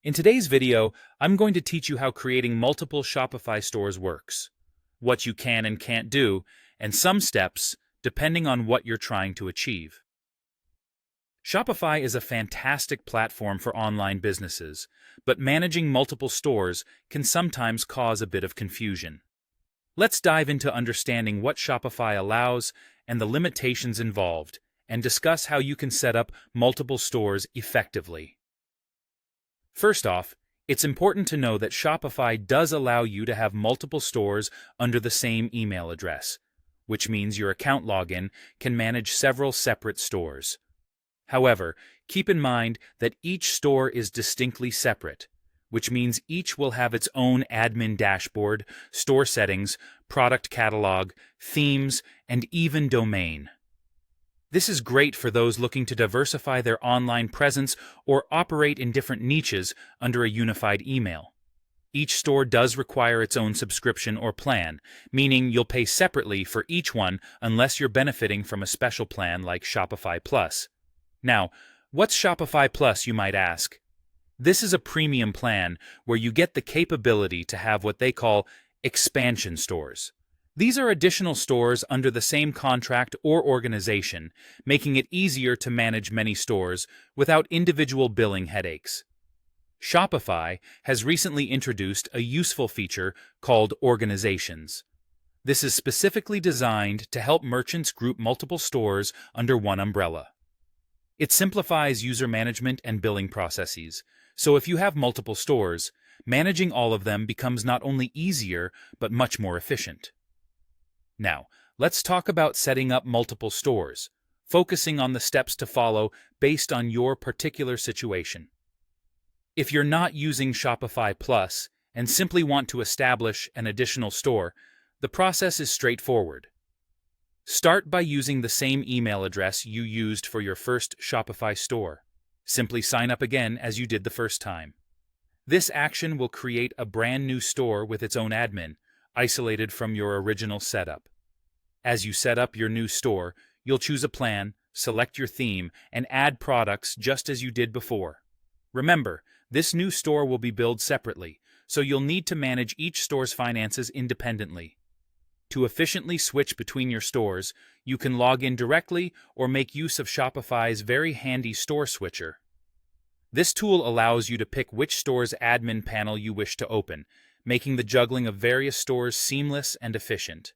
In today's video, I'm going to teach you how creating multiple Shopify stores works, what you can and can't do, and some steps depending on what you're trying to achieve. Shopify is a fantastic platform for online businesses, but managing multiple stores can sometimes cause a bit of confusion. Let's dive into understanding what Shopify allows and the limitations involved, and discuss how you can set up multiple stores effectively. First off, it's important to know that Shopify does allow you to have multiple stores under the same email address, which means your account login can manage several separate stores. However, keep in mind that each store is distinctly separate, which means each will have its own admin dashboard, store settings, product catalog, themes, and even domain. This is great for those looking to diversify their online presence or operate in different niches under a unified email. Each store does require its own subscription or plan, meaning you'll pay separately for each one unless you're benefiting from a special plan like Shopify Plus. Now, what's Shopify Plus, you might ask? This is a premium plan where you get the capability to have what they call expansion stores. These are additional stores under the same contract or organization, making it easier to manage many stores without individual billing headaches. Shopify has recently introduced a useful feature called organizations. This is specifically designed to help merchants group multiple stores under one umbrella. It simplifies user management and billing processes, so if you have multiple stores, managing all of them becomes not only easier but much more efficient. Now, let's talk about setting up multiple stores, focusing on the steps to follow based on your particular situation. If you're not using Shopify Plus and simply want to establish an additional store, the process is straightforward. Start by using the same email address you used for your first Shopify store. Simply sign up again as you did the first time. This action will create a brand new store with its own admin, isolated from your original setup. As you set up your new store, you'll choose a plan, select your theme, and add products just as you did before. Remember, this new store will be billed separately, so you'll need to manage each store's finances independently. To efficiently switch between your stores, you can log in directly or make use of Shopify's very handy store switcher. This tool allows you to pick which store's admin panel you wish to open, making the juggling of various stores seamless and efficient.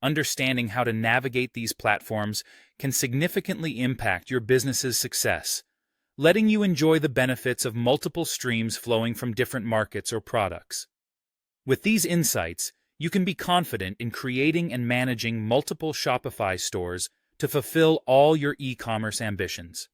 Understanding how to navigate these platforms can significantly impact your business's success, letting you enjoy the benefits of multiple streams flowing from different markets or products. With these insights, you can be confident in creating and managing multiple Shopify stores to fulfill all your e-commerce ambitions.